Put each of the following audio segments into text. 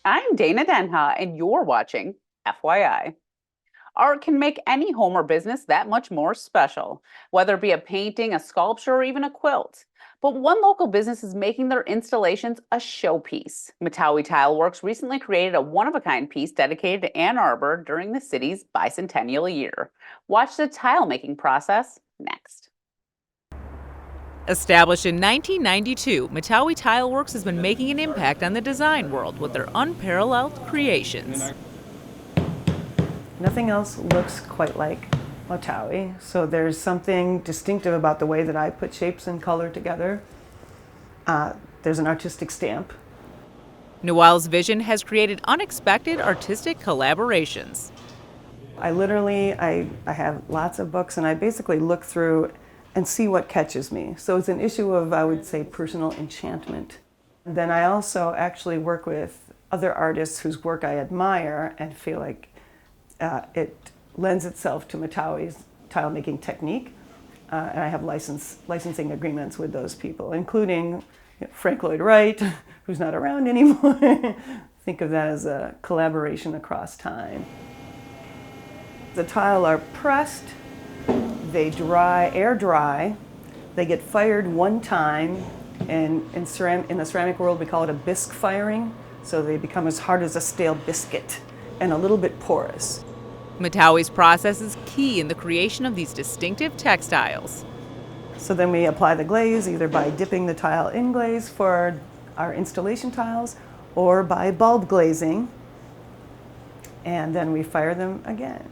I'm Dana Denha, and you're watching FYI. Art can make any home or business that much more special, whether it be a painting, a sculpture, or even a quilt. But one local business is making their installations a showpiece. Motawi Tileworks recently created a one-of-a-kind piece dedicated to Ann Arbor during the city's bicentennial year. Watch the tile making process next. Established in 1992, Motawi Tileworks has been making an impact on the design world with their unparalleled creations. Nothing else looks quite like Motawi, so there's something distinctive about the way that I put shapes and color together. There's an artistic stamp. Noelle's vision has created unexpected artistic collaborations. I have lots of books, and I basically look through and see what catches me. So it's an issue of, I would say, personal enchantment. And then I also actually work with other artists whose work I admire and feel like it lends itself to Motawi's tile making technique. And I have licensing agreements with those people, including Frank Lloyd Wright, who's not around anymore. Think of that as a collaboration across time. The tile are pressed, they dry, air dry, they get fired one time, and in the ceramic world we call it a bisque firing, so they become as hard as a stale biscuit and a little bit porous. Motawi's process is key in the creation of these distinctive textiles. So then we apply the glaze either by dipping the tile in glaze for our installation tiles or by bulb glazing, and then we fire them again.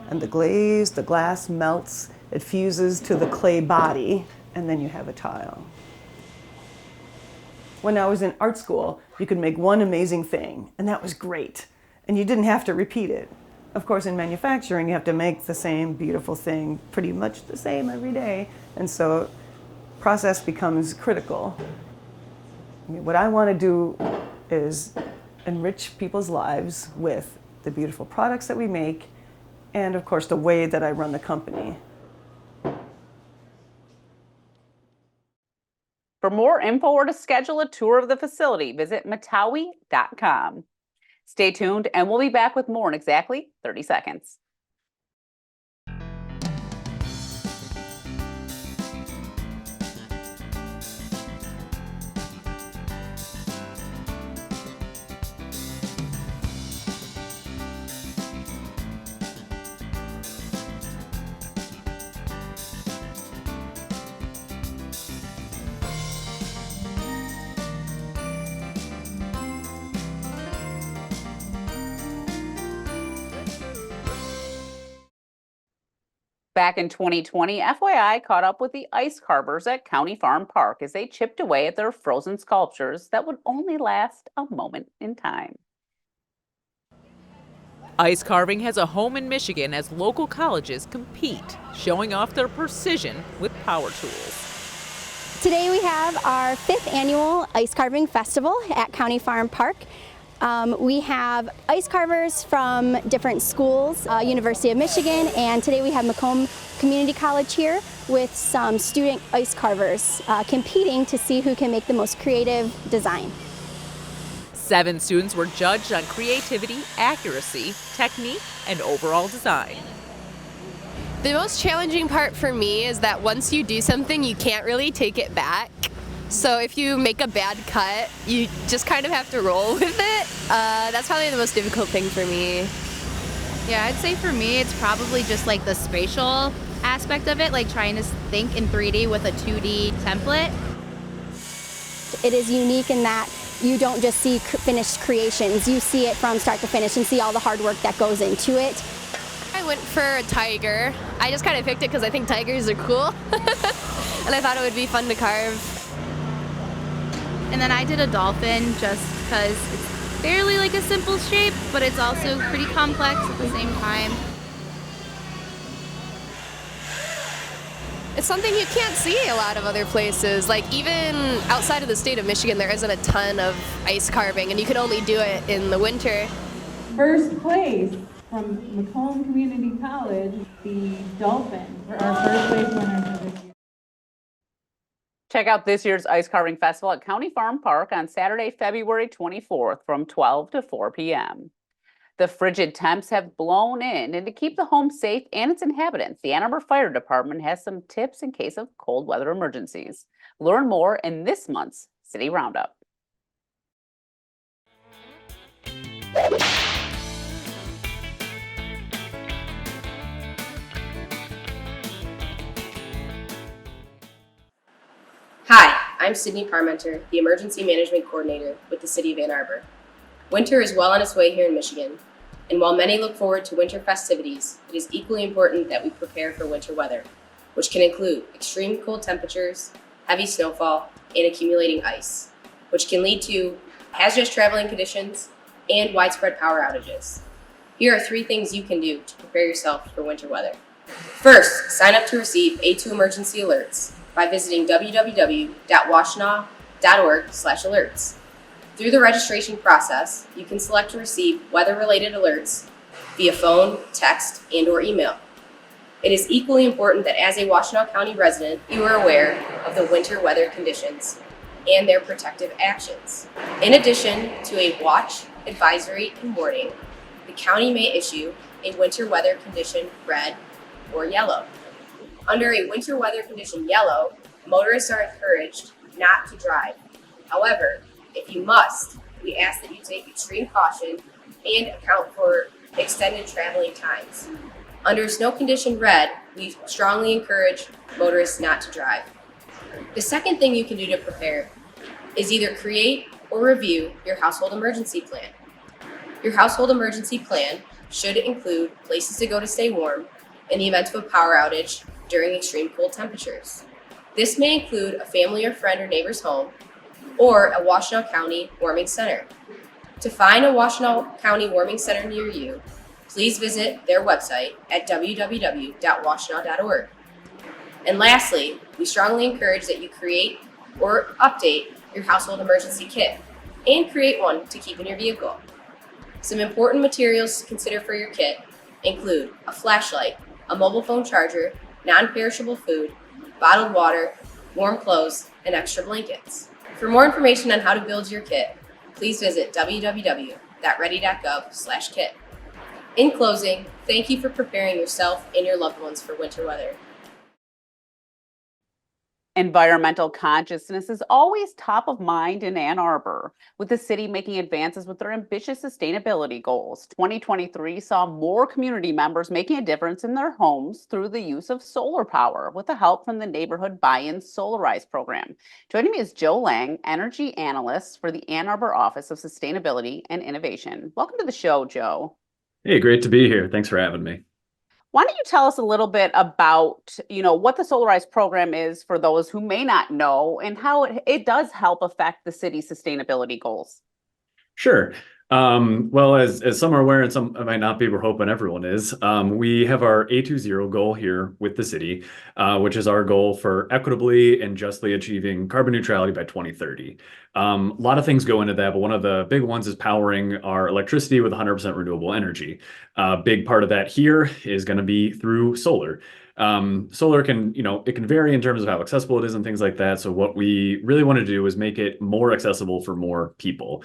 And the glass melts, it fuses to the clay body, and then you have a tile. When I was in art school, you could make one amazing thing, and that was great, and you didn't have to repeat it. Of course, in manufacturing, you have to make the same beautiful thing pretty much the same every day, and so process becomes critical. What I want to do is enrich people's lives with the beautiful products that we make, and of course the way that I run the company. For more info or to schedule a tour of the facility, visit motawi.com. Stay tuned, and we'll be back with more in exactly 30 seconds. Back in 2020, FYI caught up with the ice carvers at County Farm Park as they chipped away at their frozen sculptures that would only last a moment in time. Ice carving has a home in Michigan as local colleges compete, showing off their precision with power tools. Today we have our 5th annual Ice Carving Festival at County Farm Park. We have ice carvers from different schools, University of Michigan, and today we have Macomb Community College here with some student ice carvers competing to see who can make the most creative design. 7 students were judged on creativity, accuracy, technique, and overall design. The most challenging part for me is that once you do something, you can't really take it back. So if you make a bad cut, you just kind of have to roll with it. That's probably the most difficult thing for me. Yeah, I'd say for me, it's probably just like the spatial aspect of it, like trying to think in 3D with a 2D template. It is unique in that you don't just see finished creations, you see it from start to finish and see all the hard work that goes into it. I went for a tiger. I just kind of picked it because I think tigers are cool. And I thought it would be fun to carve. And then I did a dolphin just because it's fairly like a simple shape, but it's also pretty complex at the same time. It's something you can't see a lot of other places. Like even outside of the state of Michigan, there isn't a ton of ice carving, and you can only do it in the winter. First place from Macomb Community College, the dolphin, for our first place winner for this year. Check out this year's Ice Carving Festival at County Farm Park on Saturday, February 24th from 12 to 4 p.m. The frigid temps have blown in, and to keep the home safe and its inhabitants, the Ann Arbor Fire Department has some tips in case of cold weather emergencies. Learn more in this month's City Roundup. Hi, I'm Sydney Parmenter, the Emergency Management Coordinator with the City of Ann Arbor. Winter is well on its way here in Michigan, and while many look forward to winter festivities, it is equally important that we prepare for winter weather, which can include extreme cold temperatures, heavy snowfall, and accumulating ice, which can lead to hazardous traveling conditions and widespread power outages. Here are 3 things you can do to prepare yourself for winter weather. First, sign up to receive A2 emergency alerts by visiting www.washtenaw.org/alerts. Through the registration process, you can select to receive weather-related alerts via phone, text, and/or email. It is equally important that as a Washtenaw County resident, you are aware of the winter weather conditions and their protective actions. In addition to a watch, advisory, and warning, the county may issue a winter weather condition red or yellow. Under a winter weather condition yellow, motorists are encouraged not to drive. However, if you must, we ask that you take extreme caution and account for extended traveling times. Under snow condition red, we strongly encourage motorists not to drive. The second thing you can do to prepare is either create or review your household emergency plan. Your household emergency plan should include places to go to stay warm in the event of a power outage during extreme cold temperatures. This may include a family or friend or neighbor's home, or a Washtenaw County warming center. To find a Washtenaw County warming center near you, please visit their website at www.washtenaw.org. And lastly, we strongly encourage that you create or update your household emergency kit and create one to keep in your vehicle. Some important materials to consider for your kit include a flashlight, a mobile phone charger, non-perishable food, bottled water, warm clothes, and extra blankets. For more information on how to build your kit, please visit www.ready.gov/kit. In closing, thank you for preparing yourself and your loved ones for winter weather. Environmental consciousness is always top of mind in Ann Arbor, with the city making advances with their ambitious sustainability goals. 2023 saw more community members making a difference in their homes through the use of solar power, with the help from the Neighborhood Buy-in Solarize program. Joining me is Joe Lange, Energy Analyst for the Ann Arbor Office of Sustainability and Innovation. Welcome to the show, Joe. Hey, great to be here. Thanks for having me. Why don't you tell us a little bit about, what the Solarize program is for those who may not know, and how it does help affect the city's sustainability goals? Sure. Well, as some are aware and some might not be, we're hoping everyone is. We have our A20 goal here with the city, which is our goal for equitably and justly achieving carbon neutrality by 2030. A lot of things go into that, but one of the big ones is powering our electricity with 100% renewable energy. A big part of that here is going to be through solar. Solar can, it can vary in terms of how accessible it is and things like that. So what we really want to do is make it more accessible for more people,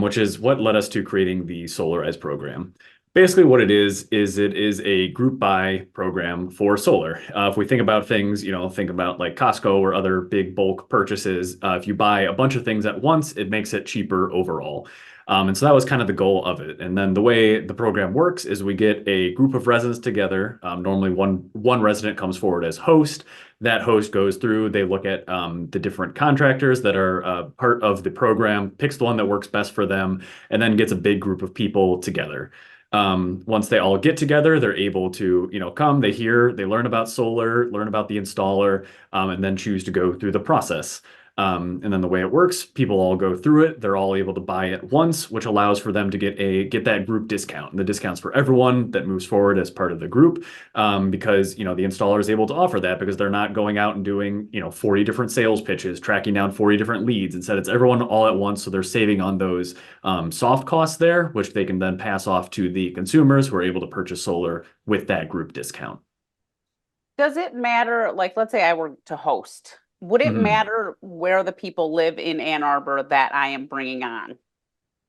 which is what led us to creating the Solarize program. Basically what it is a group buy program for solar. If we think about things, think about like Costco or other big bulk purchases. If you buy a bunch of things at once, it makes it cheaper overall. And so that was kind of the goal of it. And then the way the program works is we get a group of residents together. Normally one resident comes forward as host. That host goes through, they look at the different contractors that are part of the program, picks the one that works best for them, and then gets a big group of people together. Once they all get together, they're able to, come, they learn about solar, learn about the installer, and then choose to go through the process. And then the way it works, people all go through it. They're all able to buy it once, which allows for them to get that group discount. And the discounts for everyone that moves forward as part of the group, because the installer is able to offer that because they're not going out and doing 40 different sales pitches, tracking down 40 different leads. Instead, it's everyone all at once. So they're saving on those soft costs there, which they can then pass off to the consumers who are able to purchase solar with that group discount. Does it matter, like, let's say I were to host Would it Mhm. matter where the people live in Ann Arbor that I am bringing on?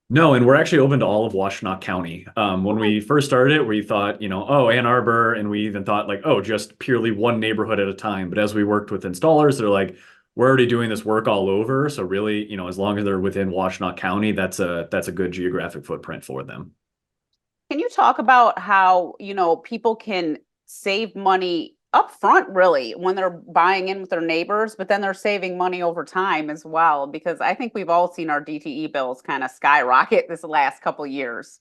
No, and we're actually open to all of Washtenaw County. When Okay. we first started it, we thought, oh, Ann Arbor, and we even thought like, oh, just purely one neighborhood at a time. But as we worked with installers, they're like, we're already doing this work all over. So really, as long as they're within Washtenaw County, that's a good geographic footprint for them. Can you talk about how, people can save money up front, really, when they're buying in with their neighbors, but then they're saving money over time as well? Because I think we've all seen our DTE bills kind of skyrocket this last couple years.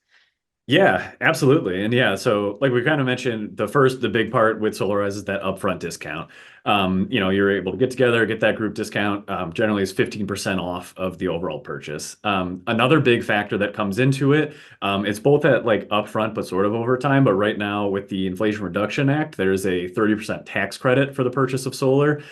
Yeah, absolutely. And yeah, so like we kind of mentioned, the big part with Solarize is that upfront discount. You're able to get together, get that group discount. Generally is 15% off of the overall purchase. Another big factor that comes into it, it's both at like upfront, but sort of over time. But right now with the Inflation Reduction Act, there's a 30% tax credit for the purchase of solar.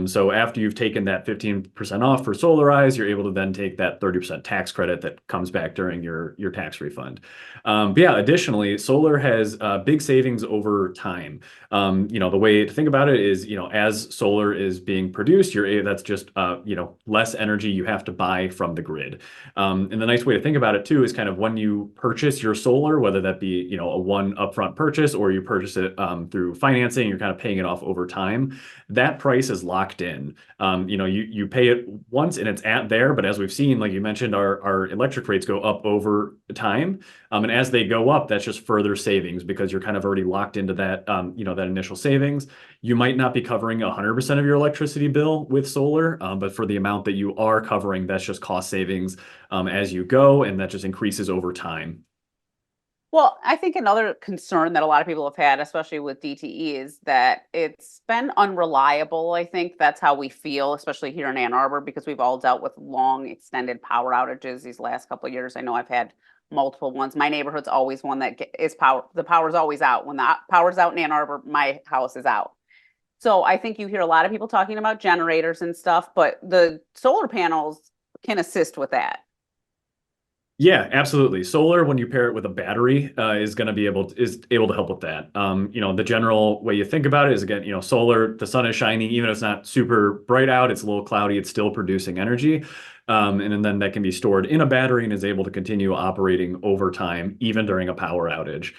So after you've taken that 15% off for Solarize, you're able to then take that 30% tax credit that comes back during your tax refund. But yeah, additionally, solar has big savings over time. The way to think about it is, as solar is being produced, that's just less energy you have to buy from the grid. And the nice way to think about it too is kind of when you purchase your solar, whether that be a one upfront purchase or you purchase it through financing, you're kind of paying it off over time. That price is locked in. You pay it once and it's at there, but as we've seen, like you mentioned, our electric rates go up over time. And as they go up, that's just further savings because you're kind of already locked into that, that initial savings. You might not be covering 100% of your electricity bill with solar, but for the amount that you are covering, that's just cost savings as you go, and that just increases over time. Well, I think another concern that a lot of people have had, especially with DTE, is that it's been unreliable. I think that's how we feel, especially here in Ann Arbor, because we've all dealt with long, extended power outages these last couple of years. I know I've had multiple ones. My neighborhood's always one that is power. The power's always out. When the power's out in Ann Arbor, my house is out. So I think you hear a lot of people talking about generators and stuff, but the solar panels can assist with that. Yeah, absolutely. Solar, when you pair it with a battery, is going to be able to help with that. The general way you think about it is again, solar, the sun is shining, even if it's not super bright out, it's a little cloudy, it's still producing energy. And then that can be stored in a battery and is able to continue operating over time, even during a power outage.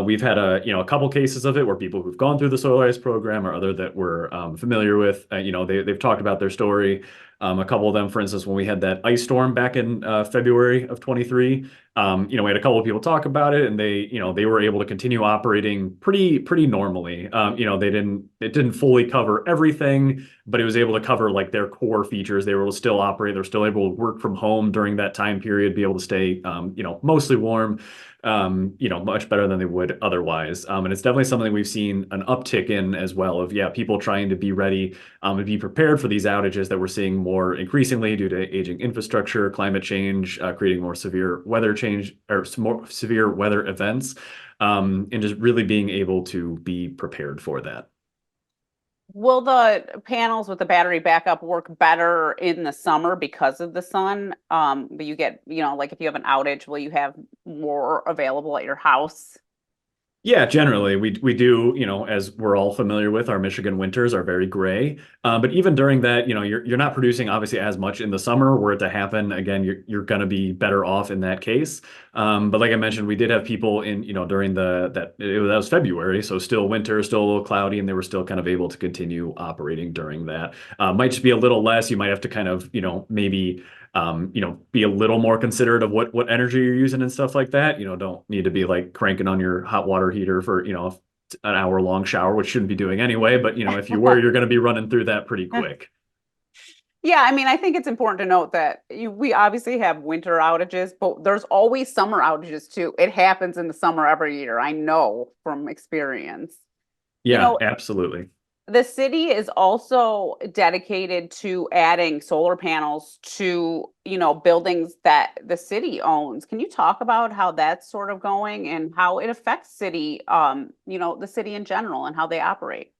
We've had a couple cases of it where people who've gone through the Solarize program or other that we're familiar with, they've talked about their story. A couple of them, for instance, when we had that ice storm back in February of 23, we had a couple of people talk about it, and they were able to continue operating pretty normally. It didn't fully cover everything, but it was able to cover like their core features. They were able to still operate. They're still able to work from home during that time period, be able to stay, mostly warm. Much better than they would otherwise. And it's definitely something we've seen an uptick in as well of, people trying to be ready and be prepared for these outages that we're seeing more increasingly due to aging infrastructure, climate change, creating more severe weather change or more severe weather events, and just really being able to be prepared for that. Will the panels with the battery backup work better in the summer because of the sun? But you get, like if you have an outage, will you have more available at your house? Yeah, generally we do, as we're all familiar with, our Michigan winters are very gray. But even during that, you're not producing obviously as much in the summer. Were it to happen again, you're going to be better off in that case. But like I mentioned, we did have people in, during that was February, so still winter, still a little cloudy, and they were still kind of able to continue operating during that. Might just be a little less. You might have to kind of, maybe be a little more considerate of what energy you're using and stuff like that. Don't need to be like cranking on your hot water heater for, an hour long shower, which shouldn't be doing anyway. But, if you were, you're going to be running through that pretty quick. Yeah, I mean, I think it's important to note that we obviously have winter outages, but there's always summer outages too. It happens in the summer every year. I know from experience. Yeah, absolutely. The city is also dedicated to adding solar panels to, buildings that the city owns. Can you talk about how that's sort of going and how it affects the city in general and how they operate?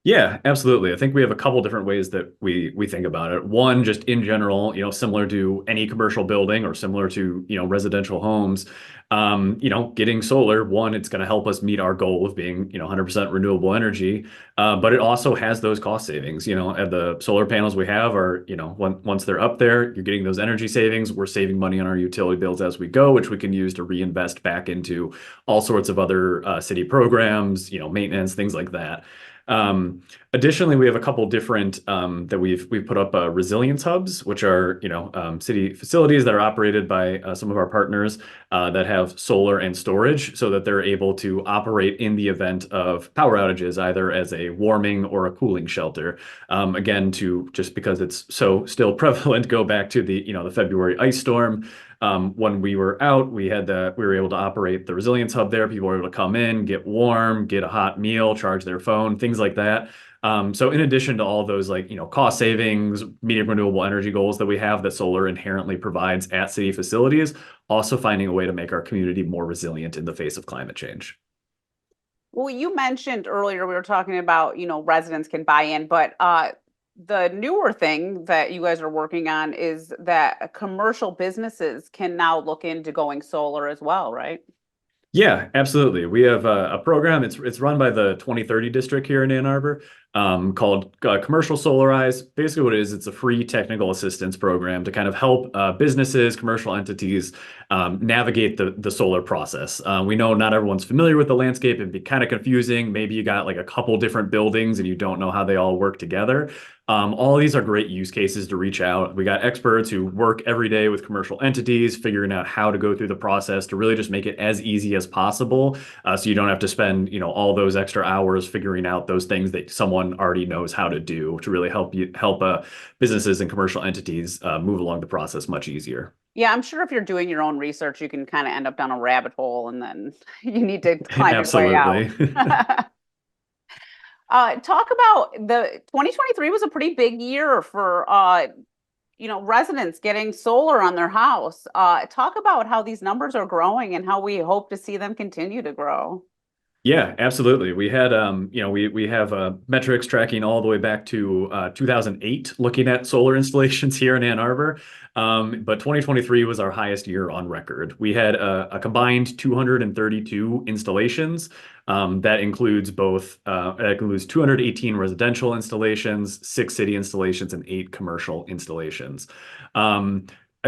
Yeah, absolutely. I think we have a couple different ways that we think about it. One, just in general, similar to any commercial building or similar to, residential homes, getting solar, one, it's going to help us meet our goal of being, 100% renewable energy. But it also has those cost savings. And the solar panels we have are, once they're up there, you're getting those energy savings. We're saving money on our utility bills as we go, which we can use to reinvest back into all sorts of other city programs, maintenance, things like that. Additionally, we have a couple different that we've put up resilience hubs, which are city facilities that are operated by some of our partners that have solar and storage, so that they're able to operate in the event of power outages, either as a warming or a cooling shelter. Again, to just because it's so still prevalent, go back to the February ice storm. When we were out, we were able to operate the resilience hub there. People were able to come in, get warm, get a hot meal, charge their phone, things like that. So in addition to all those cost savings, meeting renewable energy goals that we have that solar inherently provides at city facilities, also finding a way to make our community more resilient in the face of climate change. Well, you mentioned earlier we were talking about, residents can buy in, but the newer thing that you guys are working on is that commercial businesses can now look into going solar as well, right? Yeah, absolutely. We have a program. It's run by the 2030 district here in Ann Arbor, called Commercial Solarize. Basically, what it is, it's a free technical assistance program to kind of help businesses, commercial entities navigate the solar process. We know not everyone's familiar with the landscape. It'd be kind of confusing. Maybe you got like a couple different buildings and you don't know how they all work together. All of these are great use cases to reach out. We got experts who work every day with commercial entities, figuring out how to go through the process to really just make it as easy as possible. So you don't have to spend, all those extra hours figuring out those things that someone already knows how to do, to really help businesses and commercial entities move along the process much easier. Yeah, I'm sure if you're doing your own research, you can kind of end up down a rabbit hole and then you need to climb your way out. Absolutely. Talk about the 2023 was a pretty big year for residents getting solar on their house. Talk about how these numbers are growing and how we hope to see them continue to grow. Yeah, absolutely. We had, we have metrics tracking all the way back to 2008, looking at solar installations here in Ann Arbor. But 2023 was our highest year on record. We had a combined 232 installations. That includes 218 residential installations, 6 city installations, and 8 commercial installations. I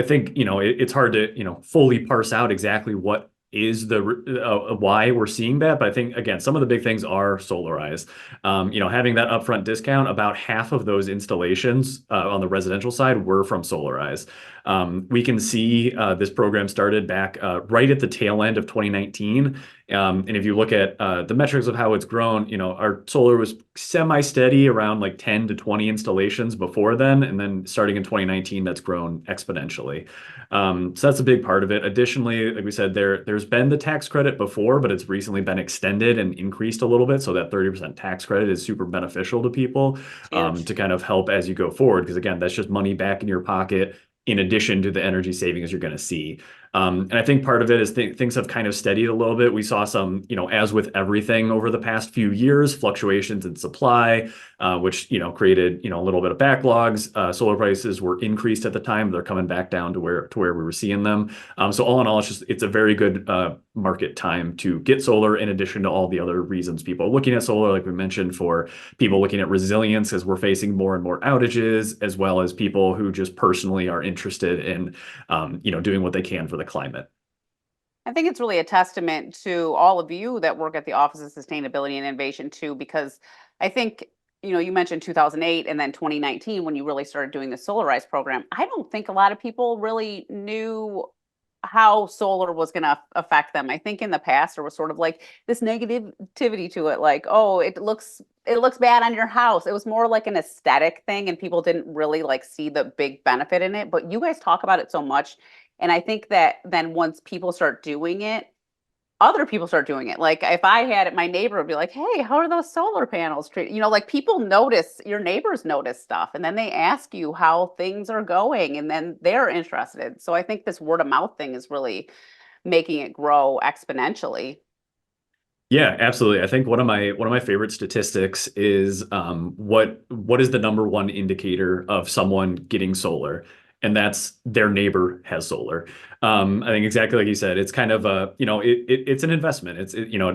think, it's hard to, fully parse out exactly what is the why we're seeing that. But I think, again, some of the big things are Solarize. Having that upfront discount, about half of those installations on the residential side were from Solarize. We can see this program started back right at the tail end of 2019. And if you look at the metrics of how it's grown, our solar was semi-steady around like 10 to 20 installations before then. And then starting in 2019, that's grown exponentially. So that's a big part of it. Additionally, like we said, there's been the tax credit before, but it's recently been extended and increased a little bit. So that 30% tax credit is super beneficial to people to kind of help as you go forward. Because again, that's just money back in your pocket in addition to the energy savings you're going to see. And I think part of it is things have kind of steadied a little bit. We saw some, as with everything over the past few years, fluctuations in supply, which, created, a little bit of backlogs. Solar prices were increased at the time. They're coming back down to where we were seeing them. So all in all, it's a very good market time to get solar, in addition to all the other reasons people are looking at solar, like we mentioned, for people looking at resilience as we're facing more and more outages, as well as people who just personally are interested in, doing what they can for the climate. I think it's really a testament to all of you that work at the Office of Sustainability and Innovation too, because I think, you mentioned 2008 and then 2019 when you really started doing the Solarize program. I don't think a lot of people really knew how solar was going to affect them. I think in the past there was sort of like this negativity to it, like, oh, it looks bad on your house. It was more like an aesthetic thing, and people didn't really like see the big benefit in it. But you guys talk about it so much, and I think that then once people start doing it, other people start doing it. Like if I had it, my neighbor would be like, "Hey, how are those solar panels treated?" Like people notice, your neighbors notice stuff, and then they ask you how things are going, and then they're interested. So I think this word of mouth thing is really making it grow exponentially. Yeah, absolutely. I think one of my favorite statistics is what is the number one indicator of someone getting solar, and that's their neighbor has solar. I think exactly like you said, it's kind of a it's an investment.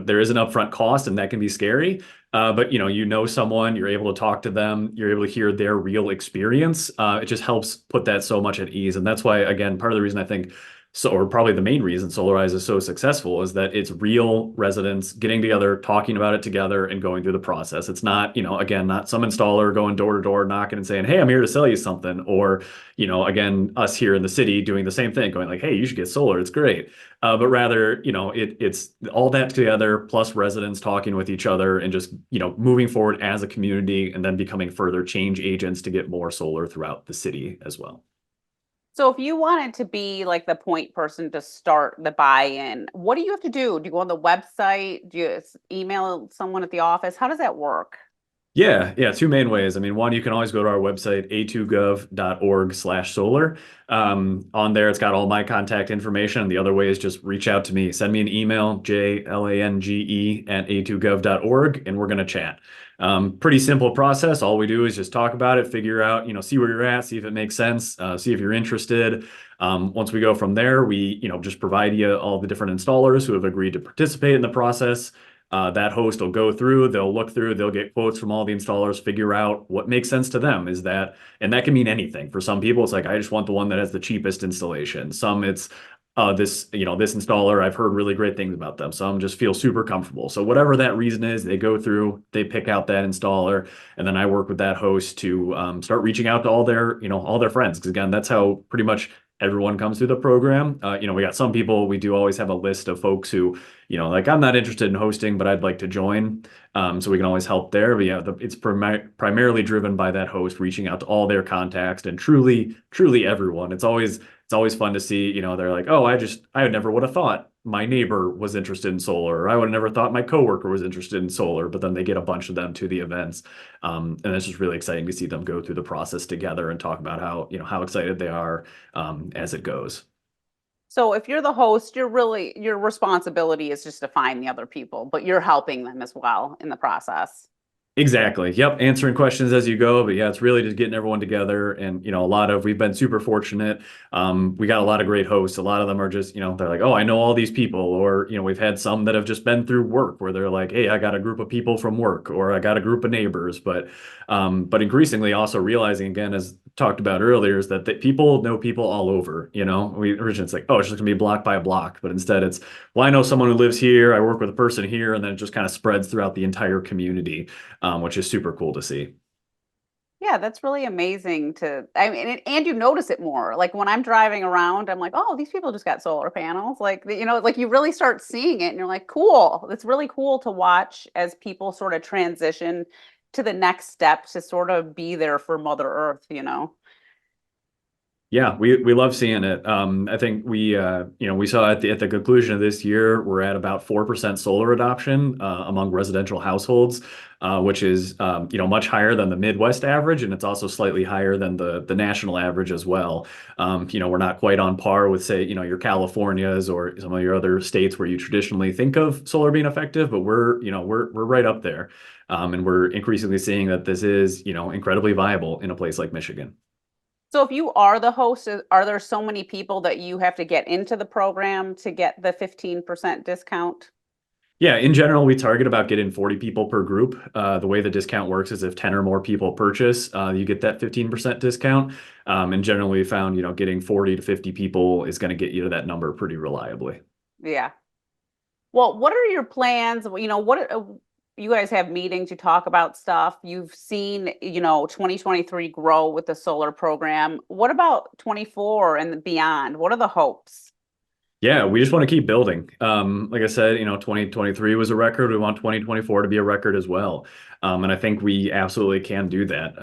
There is an upfront cost, and that can be scary. But you know someone, you're able to talk to them, you're able to hear their real experience. It just helps put that so much at ease, and that's why again part of the reason I think so, or probably the main reason Solarize is so successful is that it's real residents getting together, talking about it together, and going through the process. It's not, again, not some installer going door to door, knocking and saying, "Hey, I'm here to sell you something," or, again, us here in the city doing the same thing, going like, "Hey, you should get solar. It's great." But rather, it's all that together plus residents talking with each other and just, moving forward as a community and then becoming further change agents to get more solar throughout the city as well. So if you wanted to be like the point person to start the buy-in, what do you have to do? Do you go on the website? Do you email someone at the office? How does that work? Yeah, two main ways. I mean, one, you can always go to our website, a2gov.org/solar. On there, it's got all my contact information. The other way is just reach out to me. Send me an email, jlange@a2gov.org, and we're going to chat. Pretty simple process. All we do is just talk about it, figure out, see where you're at, see if it makes sense, see if you're interested. Once we go from there, we, just provide you all the different installers who have agreed to participate in the process. That host will go through, they'll look through, they'll get quotes from all the installers, figure out what makes sense to them. And that can mean anything. For some people, it's like, I just want the one that has the cheapest installation. Some it's this installer, I've heard really great things about them. Some just feel super comfortable. So whatever that reason is, they go through, they pick out that installer, and then I work with that host to start reaching out to all their friends. Because again, that's how pretty much everyone comes through the program. We got some people, we do always have a list of folks who, like I'm not interested in hosting, but I'd like to join. So we can always help there. But yeah, it's primarily driven by that host reaching out to all their contacts and truly, truly everyone. It's always fun to see, they're like, oh, I never would have thought my neighbor was interested in solar, or I would have never thought my coworker was interested in solar, but then they get a bunch of them to the events. And it's just really exciting to see them go through the process together and talk about how excited they are as it goes. So if you're the host, your responsibility is just to find the other people, but you're helping them as well in the process. Exactly. Yep. Answering questions as you go. But yeah, it's really just getting everyone together. And, we've been super fortunate. We got a lot of great hosts. A lot of them are just, they're like, oh, I know all these people. Or, we've had some that have just been through work where they're like, hey, I got a group of people from work or I got a group of neighbors. But increasingly also realizing again, as talked about earlier, is that people know people all over, we originally it's like, oh, it's just gonna be block by block. But instead it's, well, I know someone who lives here. I work with a person here. And then it just kind of spreads throughout the entire community. Which is super cool to see. Yeah, that's really amazing I mean, and you notice it more. Like when I'm driving around, I'm like, oh, these people just got solar panels. Like, like you really start seeing it and you're like, cool. It's really cool to watch as people sort of transition to the next step to sort of be there for Mother Earth. Yeah, we love seeing it. I think we saw at the conclusion of this year, we're at about 4% solar adoption among residential households, which is much higher than the Midwest average, and it's also slightly higher than the national average as well. We're not quite on par with say your Californias or some of your other states where you traditionally think of solar being effective, but we're right up there, and we're increasingly seeing that this is incredibly viable in a place like Michigan. So if you are the host, are there so many people that you have to get into the program to get the 15% discount? Yeah, in general, we target about getting 40 people per group. The way the discount works is if 10 or more people purchase, you get that 15% discount. And generally we found, getting 40 to 50 people is going to get you to that number pretty reliably. Yeah. Well, what are your plans? What you guys have meetings, you talk about stuff. You've seen, 2023 grow with the solar program. What about 24 and beyond? What are the hopes? Yeah, we just want to keep building. Like I said, 2023 was a record. We want 2024 to be a record as well. And I think we absolutely can do that.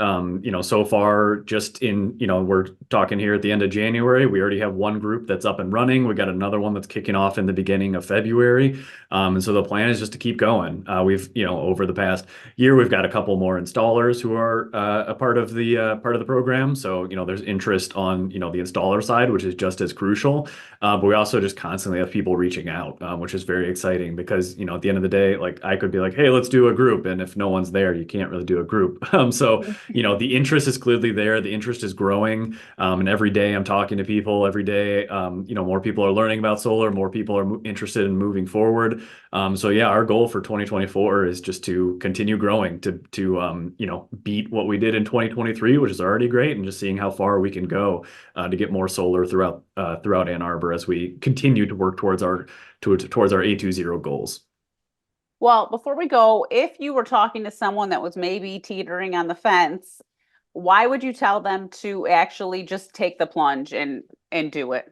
So far, just we're talking here at the end of January, we already have one group that's up and running. We got another one that's kicking off in the beginning of February. And so the plan is just to keep going. Over the past year, we've got a couple more installers who are a part of the program. So, there's interest on, the installer side, which is just as crucial. But we also just just constantly have people reaching out, which is very exciting because, you know, at the end of the day, like I could be like, hey, let's do a group. And if no one's there, you can't really do a group. So, you know, the interest is clearly there. The interest is growing. And every day I'm talking to people every day. You know, more people are learning about solar, more people are interested in moving forward. So yeah, our goal for 2024 is just to continue growing to you know, beat what we did in 2023, which is already great, and just seeing how far we can go to get more solar throughout Ann Arbor as we continue to work towards our A20 goals. Well, before we go, if you were talking to someone that was maybe teetering on the fence, why would you tell them to actually just take the plunge and do it?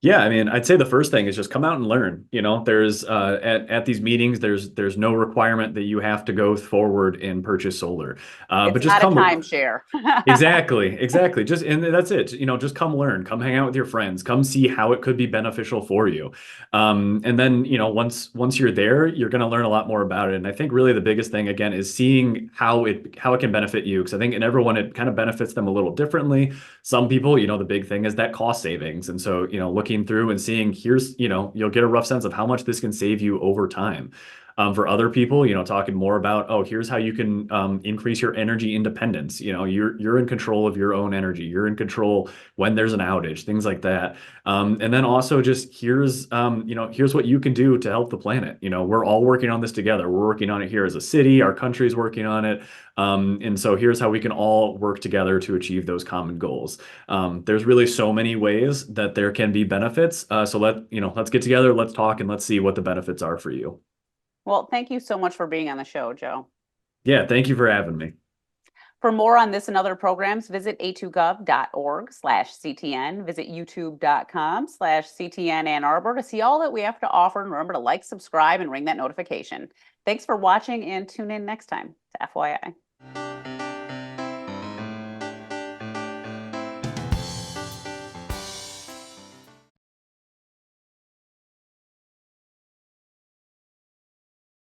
Yeah, I mean, I'd say the first thing is just come out and learn. You know, there's at these meetings, there's no requirement that you have to go forward and purchase solar, but It's just not a come. timeshare. Exactly. Just, and that's it. You know, just come learn, come hang out with your friends, come see how it could be beneficial for you. And then, you know, once you're there, you're going to learn a lot more about it. And I think really the biggest thing again is seeing how it can benefit you. Because I think in everyone it kind of benefits them a little differently. Some people, you know, the big thing is that cost savings. And so, you know, looking through and seeing here's, you know, you'll get a rough sense of how much this can save you over time. For other people, you know, talking more about, oh, here's how you can increase your energy independence. You know, you're in control of your own energy. You're in control when there's an outage, things like that. And then also just here's, you know, here's what you can do to help the planet. You know, we're all working on this together. We're working on it here as a city. Our country's working on it. And so here's how we can all work together to achieve those common goals. There's really so many ways that there can be benefits. So let's get together, let's talk, and let's see what the benefits are for you. Well, thank you so much for being on the show, Joe. Yeah, thank you for having me. For more on this and other programs, visit a2gov.org/CTN. Visit youtube.com/CTN Ann Arbor to see all that we have to offer. And remember to like, subscribe, and ring that notification. Thanks for watching, and tune in next time to FYI.